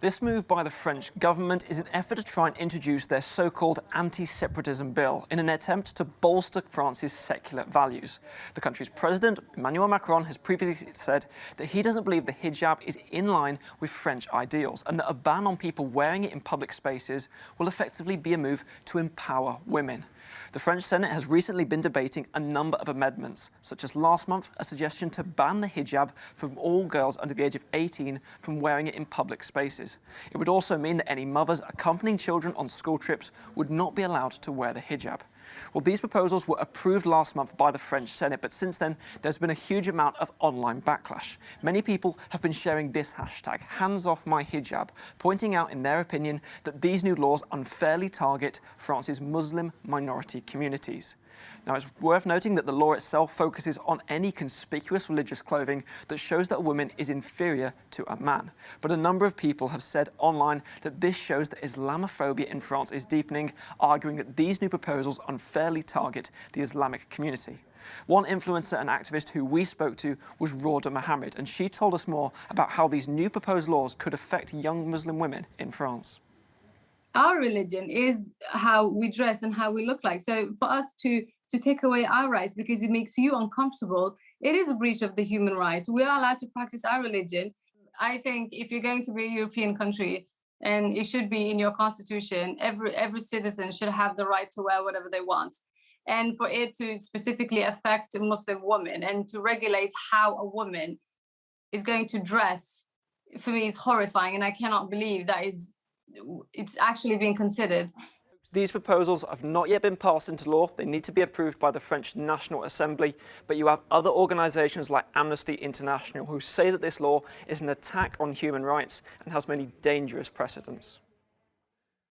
This move by the French government is an effort to try and introduce their so-called anti-separatism bill in an attempt to bolster France's secular values. The country's president, Emmanuel Macron, has previously said that he doesn't believe the hijab is in line with French ideals and that a ban on people wearing it in public spaces will effectively be a move to empower women. The French Senate has recently been debating a number of amendments, such as last month a suggestion to ban the hijab from all girls under the age of 18 from wearing it in public spaces. It would also mean that any mothers accompanying children on school trips would not be allowed to wear the hijab. Well, these proposals were approved last month by the French Senate, but since then there's been a huge amount of online backlash. Many people have been sharing this hashtag, #HandsOffMyHijab, pointing out in their opinion that these new laws unfairly target France's Muslim minority communities. Now, it's worth noting that the law itself focuses on any conspicuous religious clothing that shows that a woman is inferior to a man. But a number of people have said online that this shows that Islamophobia in France is deepening, arguing that these new proposals unfairly target the Islamic community. One influencer and activist who we spoke to was Rhoda Mohammed, and she told us more about how these new proposed laws could affect young Muslim women in France. Our religion is how we dress and how we look like. So for us to take away our rights because it makes you uncomfortable, it is a breach of the human rights. We are allowed to practice our religion. I think if you're going to be a European country, and it should be in your constitution, every citizen should have the right to wear whatever they want. And for it to specifically affect a Muslim woman and to regulate how a woman is going to dress, for me is horrifying, and I cannot believe that it's actually being considered. These proposals have not yet been passed into law. They need to be approved by the French National Assembly, but you have other organisations like Amnesty International who say that this law is an attack on human rights and has many dangerous precedents.